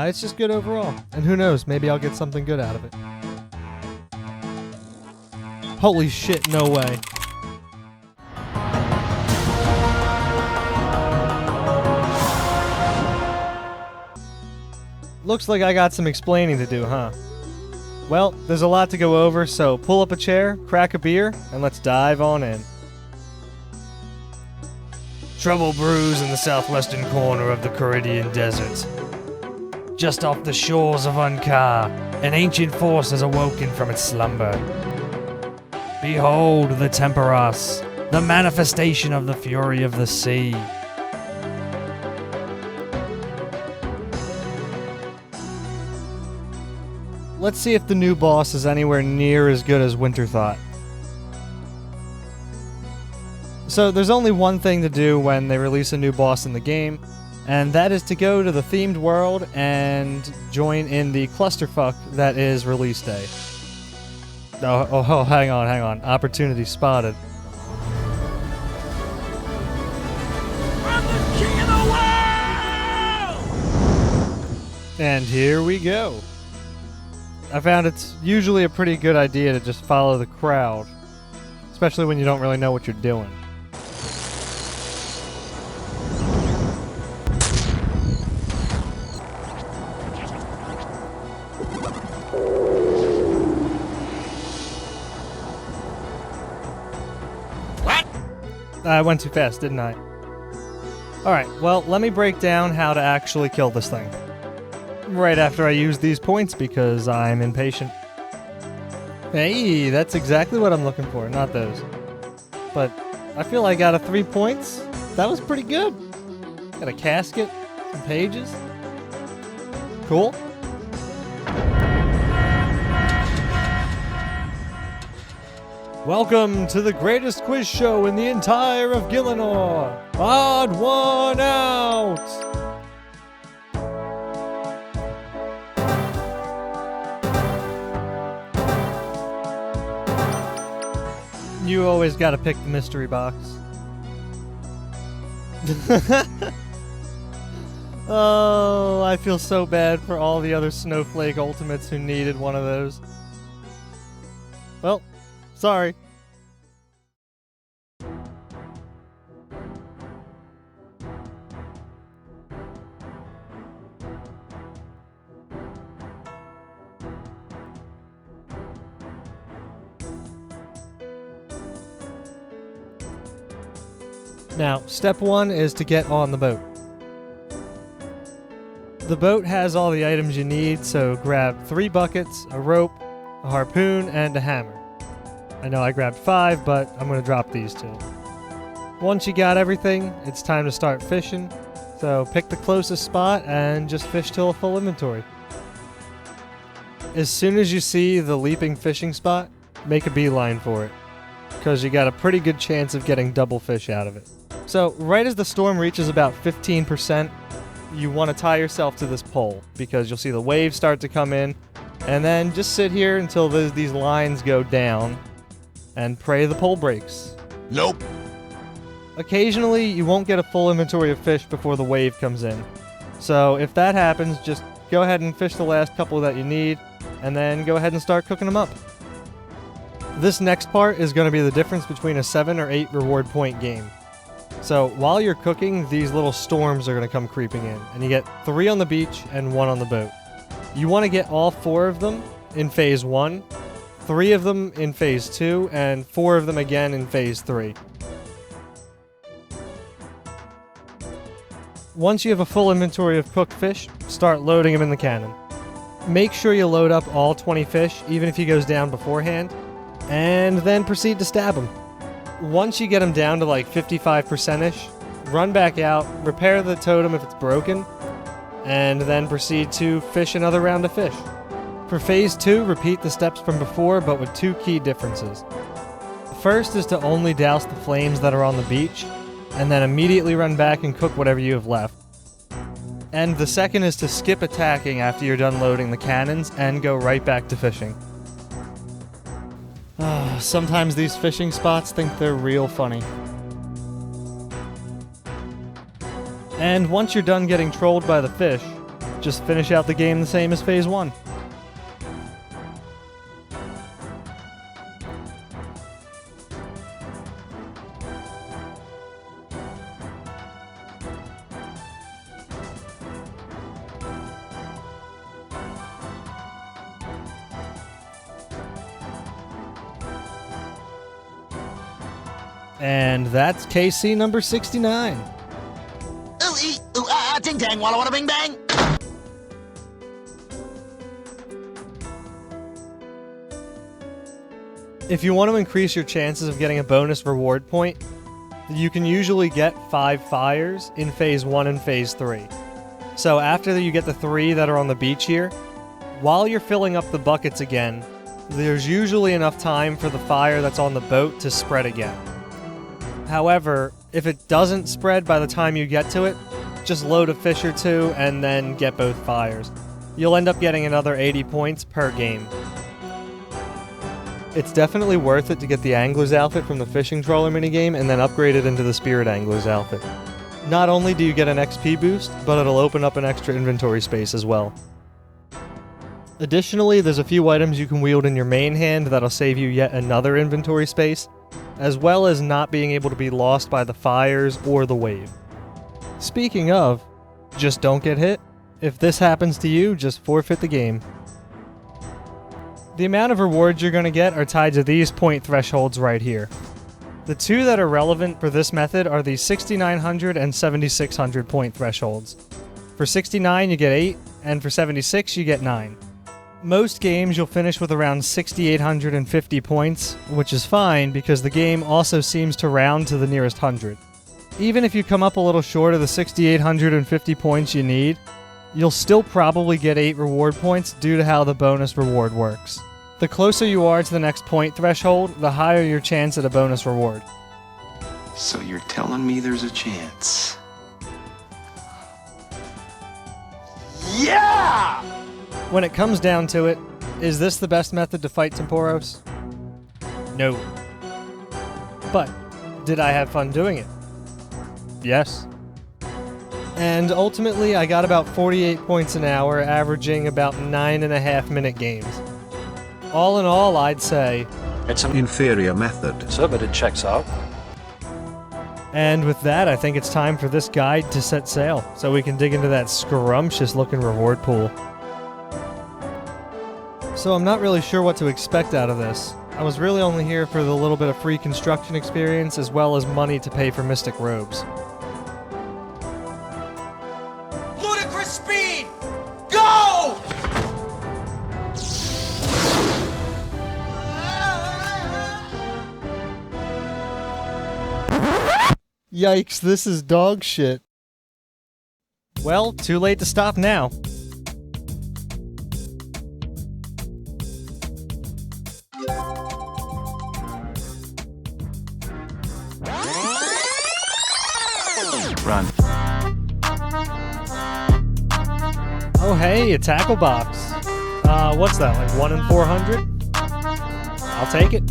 It's just good overall. And who knows, maybe I'll get something good out of it. Holy shit, no way. Looks like I got some explaining to do, huh? Well, there's a lot to go over, so pull up a chair, crack a beer, and let's dive on in. Trouble brews in the southwestern corner of the Caridian Desert. Just off the shores of Unkar, an ancient force has awoken from its slumber. Behold the Temporos, the manifestation of the fury of the sea. Let's see if the new boss is anywhere near as good as Winter thought. So there's only one thing to do when they release a new boss in the game, and that is to go to the themed world and join in the clusterfuck that is release day. Oh, hang on. Opportunity spotted. I'm the king of the world! And here we go. I found it's usually a pretty good idea to just follow the crowd, especially when you don't really know what you're doing. What? I went too fast, didn't I? Alright, well, let me break down how to actually kill this thing. Right after I use these points because I'm impatient. Hey, that's exactly what I'm looking for, not those. But I feel like out of 3 points, that was pretty good. Got a casket, some pages. Cool. Welcome to the greatest quiz show in the entire of Gillinor. Odd one out! You always gotta pick the mystery box. Oh, I feel so bad for all the other Snowflake Ultimates who needed one of those. Well, sorry. Now, step 1 is to get on the boat. The boat has all the items you need, so grab 3 buckets, a rope, a harpoon, and a hammer. I know I grabbed 5, but I'm going to drop these 2. Once you got everything, it's time to start fishing, so pick the closest spot and just fish till a full inventory. As soon as you see the leaping fishing spot, make a beeline for it, because you got a pretty good chance of getting double fish out of it. So, right as the storm reaches about 15%, you want to tie yourself to this pole, because you'll see the waves start to come in, and then just sit here until these lines go down, and pray the pole breaks. Nope. Occasionally, you won't get a full inventory of fish before the wave comes in. So, if that happens, just go ahead and fish the last couple that you need, and then go ahead and start cooking them up. This next part is going to be the difference between a 7 or 8 reward point game. So while you're cooking, these little storms are going to come creeping in, and you get 3 on the beach and 1 on the boat. You want to get all 4 of them in phase 1, 3 of them in phase 2, and 4 of them again in phase 3. Once you have a full inventory of cooked fish, start loading them in the cannon. Make sure you load up all 20 fish, even if he goes down beforehand, and then proceed to stab him. Once you get them down to like 55%-ish, run back out, repair the totem if it's broken, and then proceed to fish another round of fish. For phase 2, repeat the steps from before, but with 2 key differences. The first is to only douse the flames that are on the beach, and then immediately run back and cook whatever you have left. And the second is to skip attacking after you're done loading the cannons and go right back to fishing. Sometimes these fishing spots think they're real funny. And once you're done getting trolled by the fish, Just finish out the game the same as Phase 1. And that's KC number 69. Ooh, ee, ooh, ah, ting tang, walla walla bing bang. If you want to increase your chances of getting a bonus reward point, you can usually get 5 fires in Phase 1 and Phase 3. So after you get the 3 that are on the beach here, while you're filling up the buckets again, there's usually enough time for the fire that's on the boat to spread again. However, if it doesn't spread by the time you get to it, just load a fish or 2 and then get both fires. You'll end up getting another 80 points per game. It's definitely worth it to get the Angler's outfit from the fishing trawler minigame and then upgrade it into the Spirit Angler's outfit. Not only do you get an XP boost, but it'll open up an extra inventory space as well. Additionally, there's a few items you can wield in your main hand that'll save you yet another inventory space, as well as not being able to be lost by the fires or the wave. Speaking of, just don't get hit. If this happens to you, just forfeit the game. The amount of rewards you're going to get are tied to these point thresholds right here. The 2 that are relevant for this method are the 6,900 and 7,600 point thresholds. For 69 you get 8, and for 76 you get 9. Most games you'll finish with around 6,850 points, which is fine because the game also seems to round to the nearest 100. Even if you come up a little short of the 6,850 points you need, you'll still probably get 8 reward points due to how the bonus reward works. The closer you are to the next point threshold, the higher your chance at a bonus reward. So you're telling me there's a chance? Yeah! When it comes down to it, is this the best method to fight Temporos? No. But, did I have fun doing it? Yes. And ultimately, I got about 48 points an hour, averaging about 9.5 minute games. All in all, I'd say It's an inferior method. so, but it checks out. And with that, I think it's time for this guide to set sail, so we can dig into that scrumptious looking reward pool. So I'm not really sure what to expect out of this. I was really only here for the little bit of free construction experience as well as money to pay for mystic robes. Ludicrous speed! Go! Yikes, this is dog shit. Well, too late to stop now. Run. Oh hey, a tackle box. What's that, like 1 in 400? I'll take it.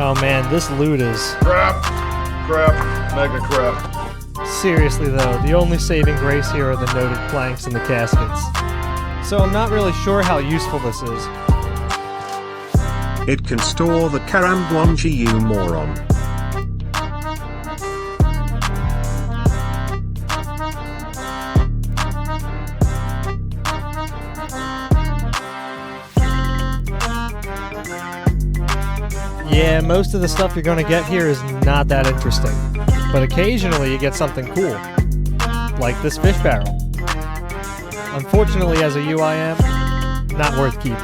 Oh man, this loot is... Crap, mega crap. Seriously though, the only saving grace here are the noted planks and the caskets. So I'm not really sure how useful this is. It can store the Karambwanji, you moron. Yeah, most of the stuff you're gonna get here is not that interesting. But occasionally you get something cool. Like this fish barrel. Unfortunately, as a UIM, not worth keeping.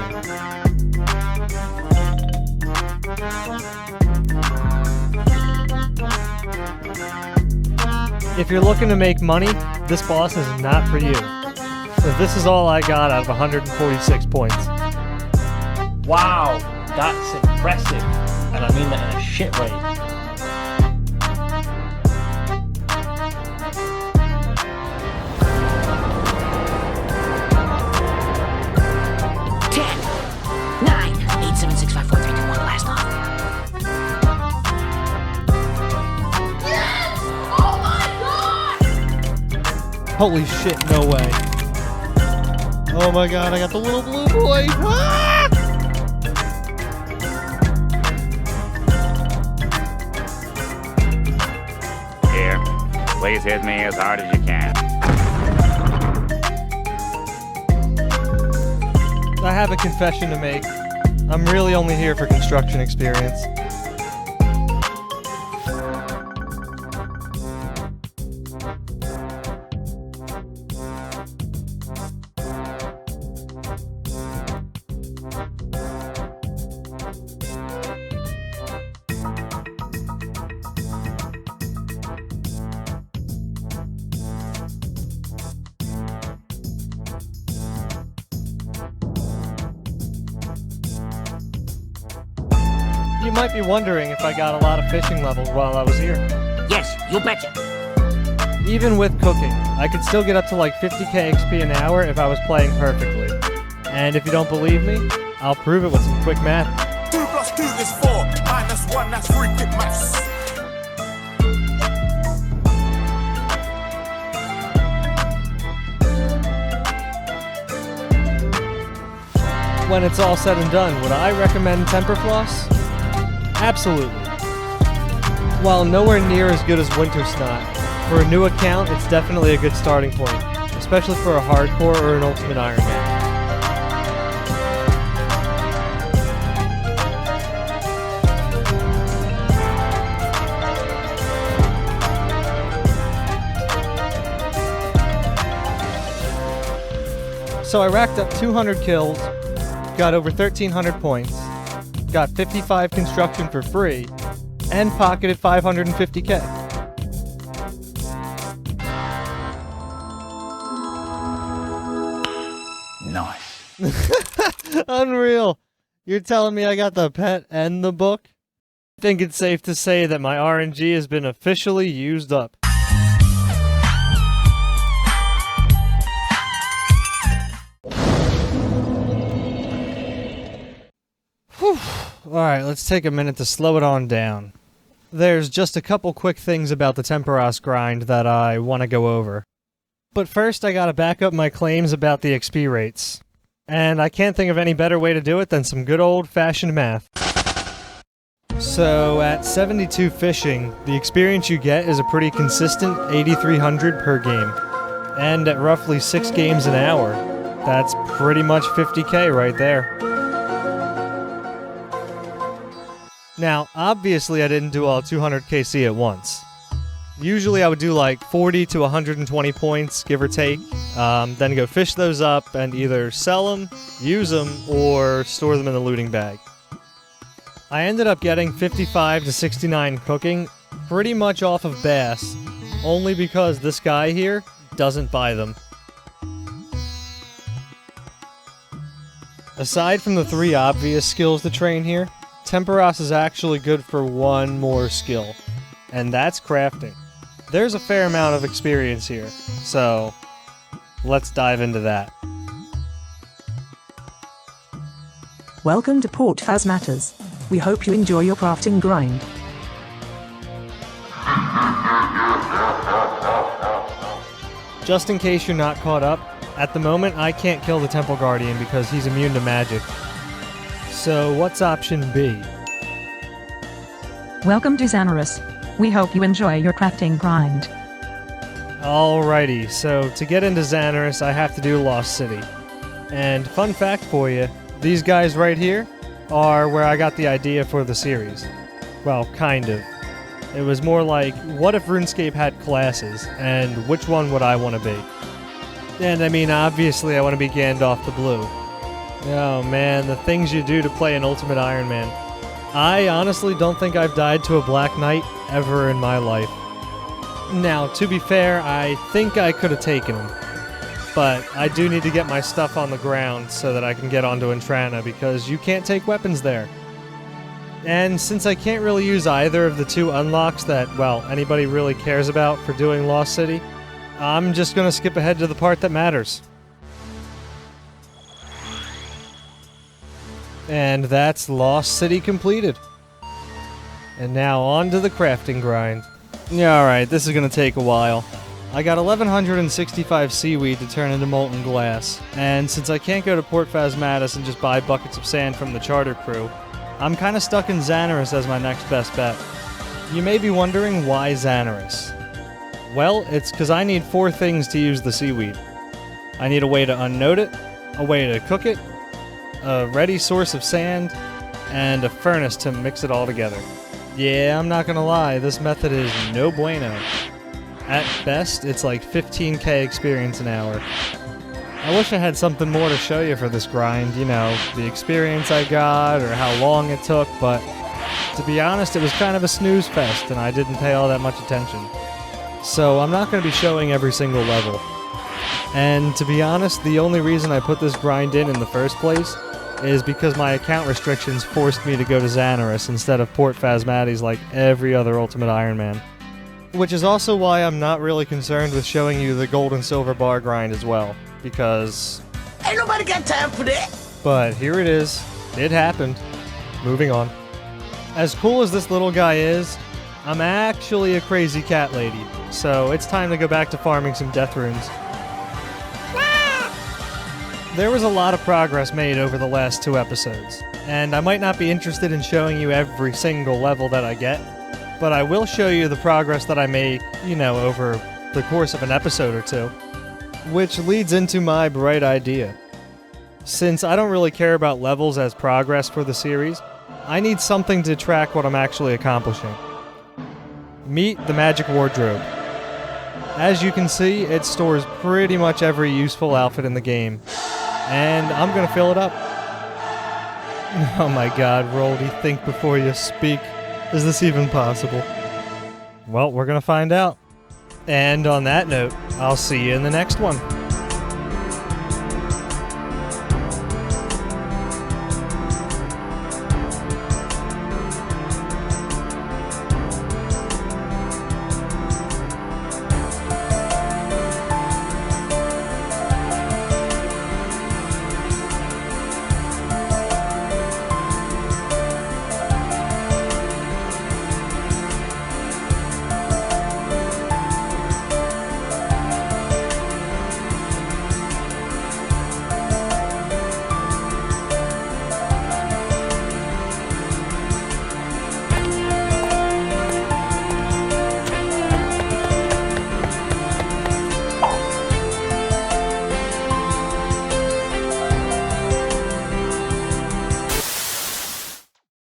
If you're looking to make money, this boss is not for you. So this is all I got out of 146 points. Wow, that's impressive. And I mean that in a shit way. Blast off. Yes! Oh my Holy shit, no way. Oh my god, I got the little blue boy. Ah! Here, please hit me as hard as you can. I have a confession to make. I'm really only here for construction experience. You might be wondering if I got a lot of fishing levels while I was here. Yes, you betcha. Even with cooking, I could still get up to like 50k XP an hour if I was playing perfectly. And if you don't believe me, I'll prove it with some quick math. 2 + 2 is 4, -1, that's 3, quick maths. When it's all said and done, would I recommend Tempoross? Absolutely. While nowhere near as good as Winter Snot, for a new account, it's definitely a good starting point, especially for a hardcore or an Ultimate Ironman. So I racked up 200 kills, got over 1,300 points, got 55 construction for free, and pocketed 550k. Nice. Unreal. You're telling me I got the pet and the book? I think it's safe to say that my RNG has been officially used up. Whew. Alright, let's take a minute to slow it on down. There's just a couple quick things about the Tempoross grind that I want to go over. But first I gotta back up my claims about the XP rates. And I can't think of any better way to do it than some good old-fashioned math. So, at 72 fishing, the experience you get is a pretty consistent 8,300 per game. And at roughly 6 games an hour, that's pretty much 50k right there. Now, obviously I didn't do all 200 KC at once. Usually I would do like 40 to 120 points, give or take, then go fish those up and either sell them, use them, or store them in the looting bag. I ended up getting 55 to 69 cooking pretty much off of bass, only because this guy here doesn't buy them. Aside from the 3 obvious skills to train here, Tempoross is actually good for one more skill, and that's crafting. There's a fair amount of experience here, so let's dive into that. Welcome to Port Faz Matters. We hope you enjoy your crafting grind. Just in case you're not caught up, at the moment I can't kill the Temple Guardian because he's immune to magic. So what's option B? Welcome to Xanaris. We hope you enjoy your crafting grind. Alrighty, so to get into Xanaris I have to do Lost City. And fun fact for you, these guys right here are where I got the idea for the series. Well, kind of. It was more like, what if RuneScape had classes, and which one would I want to be? And I mean, obviously I want to be Gandalf the Blue. Oh man, the things you do to play an Ultimate Ironman. I honestly don't think I've died to a Black Knight ever in my life. Now, to be fair, I think I could have taken him. But I do need to get my stuff on the ground so that I can get onto Entrana, because you can't take weapons there. And since I can't really use either of the 2 unlocks that, well, anybody really cares about for doing Lost City, I'm just gonna skip ahead to the part that matters. And that's Lost City completed. And now on to the crafting grind. Yeah, alright, this is gonna take a while. I got 1165 seaweed to turn into molten glass, and since I can't go to Port Phasmatis and just buy buckets of sand from the charter crew, I'm kinda stuck in Xanaris as my next best bet. You may be wondering why Xanaris. Well, it's because I need 4 things to use the seaweed. I need a way to unnote it, a way to cook it, a ready source of sand, and a furnace to mix it all together. Yeah, I'm not gonna lie, this method is no bueno. At best, it's like 15k experience an hour. I wish I had something more to show you for this grind, you know, the experience I got or how long it took, but to be honest, it was kind of a snooze fest and I didn't pay all that much attention. So I'm not going to be showing every single level. And to be honest, the only reason I put this grind in the first place is because my account restrictions forced me to go to Xanaris instead of Port Phasmatis like every other Ultimate Ironman. Which is also why I'm not really concerned with showing you the gold and silver bar grind as well, because... Ain't nobody got time for that. But here it is. It happened. Moving on. As cool as this little guy is, I'm actually a crazy cat lady, so it's time to go back to farming some death runes. There was a lot of progress made over the last 2 episodes, and I might not be interested in showing you every single level that I get, but I will show you the progress that I make, you know, over the course of an episode or 2. Which leads into my bright idea. Since I don't really care about levels as progress for the series, I need something to track what I'm actually accomplishing. Meet the Magic Wardrobe. As you can see, it stores pretty much every useful outfit in the game, and I'm gonna fill it up. Oh my god, Roldy, think before you speak. Is this even possible? Well, we're gonna find out. And on that note, I'll see you in the next one.